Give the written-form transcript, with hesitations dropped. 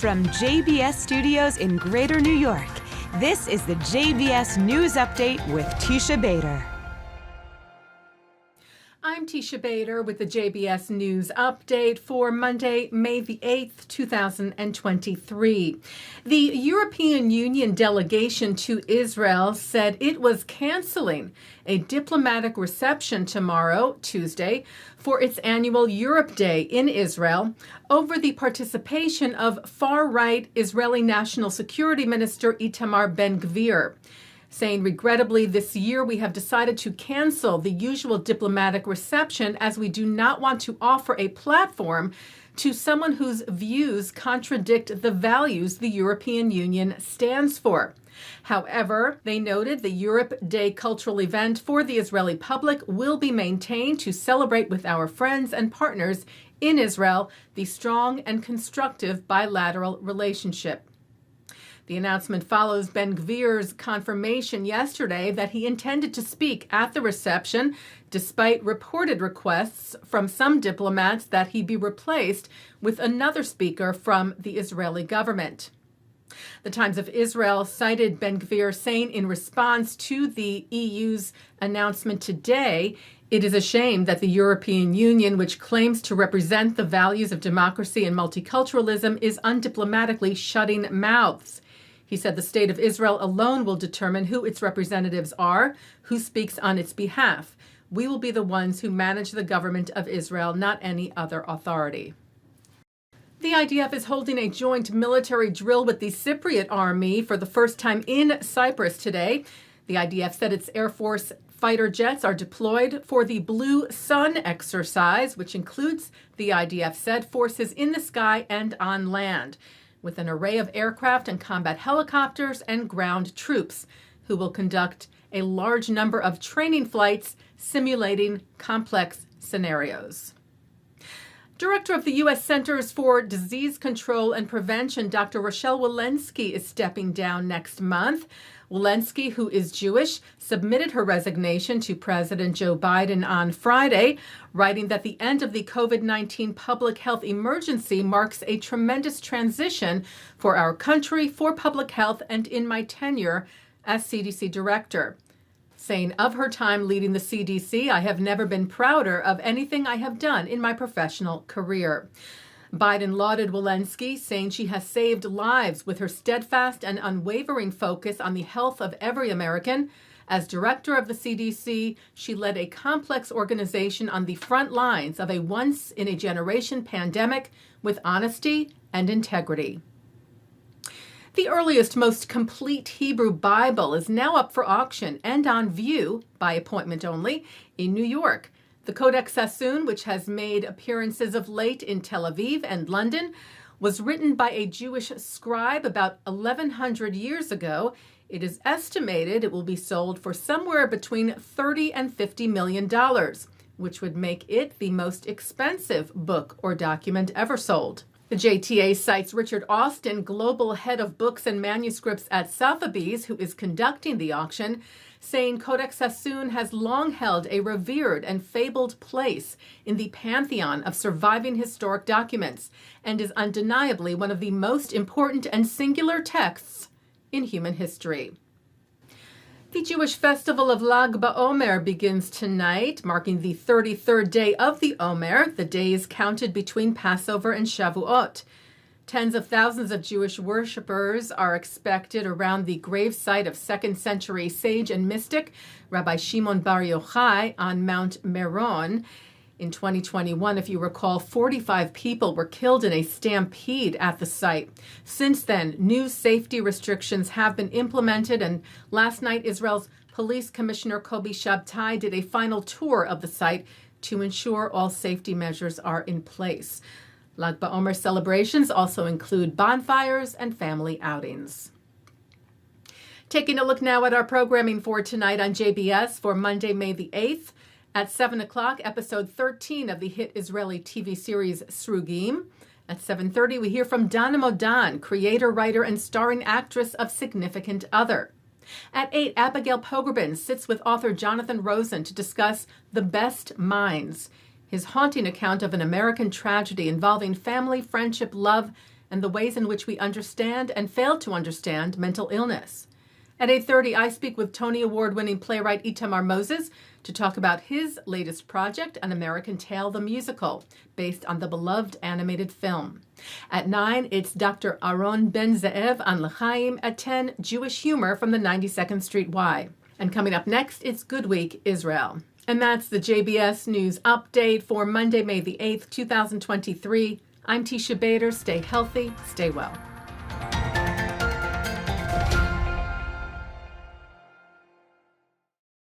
From JBS Studios in Greater New York, this is the JBS News Update with Teisha Bader. I'm Teisha Bader with the JBS News Update for Monday, May the 8th, 2023. The European Union delegation to Israel said it was canceling a diplomatic reception tomorrow, Tuesday, for its annual Europe Day in Israel over the participation of far-right Israeli National Security Minister Itamar Ben-Gvir, saying, regrettably, this year we have decided to cancel the usual diplomatic reception as we do not want to offer a platform to someone whose views contradict the values the European Union stands for. However, they noted the Europe Day cultural event for the Israeli public will be maintained to celebrate with our friends and partners in Israel the strong and constructive bilateral relationship. The announcement follows Ben-Gvir's confirmation yesterday that he intended to speak at the reception, despite reported requests from some diplomats that he be replaced with another speaker from the Israeli government. The Times of Israel cited Ben-Gvir saying in response to the EU's announcement today, "It is a shame that the European Union, which claims to represent the values of democracy and multiculturalism, is undiplomatically shutting mouths." He said the state of Israel alone will determine who its representatives are, who speaks on its behalf. We will be the ones who manage the government of Israel, not any other authority. The IDF is holding a joint military drill with the Cypriot army for the first time in Cyprus today. The IDF said its Air Force fighter jets are deployed for the Blue Sun exercise, which includes, the IDF said, forces in the sky and on land, with an array of aircraft and combat helicopters and ground troops, who will conduct a large number of training flights simulating complex scenarios. Director of the U.S. Centers for Disease Control and Prevention, Dr. Rochelle Walensky, is stepping down next month. Walensky, who is Jewish, submitted her resignation to President Joe Biden on Friday, writing that the end of the COVID-19 public health emergency marks a tremendous transition for our country, for public health, and in my tenure as CDC director. Saying of her time leading the CDC, "I have never been prouder of anything I have done in my professional career." Biden lauded Walensky, saying she has saved lives with her steadfast and unwavering focus on the health of every American. As director of the CDC, she led a complex organization on the front lines of a once-in-a-generation pandemic with honesty and integrity. The earliest, most complete Hebrew Bible is now up for auction and on view, by appointment only, in New York. The Codex Sassoon, which has made appearances of late in Tel Aviv and London, was written by a Jewish scribe about 1,100 years ago. It is estimated it will be sold for somewhere between $30 and $50 million, which would make it the most expensive book or document ever sold. The JTA cites Richard Austin, global head of books and manuscripts at Sotheby's, who is conducting the auction, saying Codex Sassoon has long held a revered and fabled place in the pantheon of surviving historic documents and is undeniably one of the most important and singular texts in human history. The Jewish festival of Lag BaOmer begins tonight, marking the 33rd day of the Omer, the days counted between Passover and Shavuot. Tens of thousands of Jewish worshippers are expected around the gravesite of 2nd century sage and mystic Rabbi Shimon Bar Yochai on Mount Meron. In 2021, if you recall, 45 people were killed in a stampede at the site. Since then, new safety restrictions have been implemented, and last night, Israel's Police Commissioner Kobi Shabtai did a final tour of the site to ensure all safety measures are in place. Lag BaOmer celebrations also include bonfires and family outings. Taking a look now at our programming for tonight on JBS for Monday, May the 8th. At 7 o'clock, episode 13 of the hit Israeli TV series Srugim. At 7:30, we hear from Dana Modan, creator, writer, and starring actress of Significant Other. At 8, Abigail Pogrebin sits with author Jonathan Rosen to discuss The Best Minds, his haunting account of an American tragedy involving family, friendship, love, and the ways in which we understand and fail to understand mental illness. At 8:30, I speak with Tony Award-winning playwright Itamar Moses to talk about his latest project, An American Tale, the musical, based on the beloved animated film. At 9, it's Dr. Aaron Ben-Zeev on L'chaim. At 10, Jewish humor from the 92nd Street Y. And coming up next, it's Good Week Israel. And that's the JBS News Update for Monday, May the 8th, 2023. I'm Teisha Bader. Stay healthy, stay well.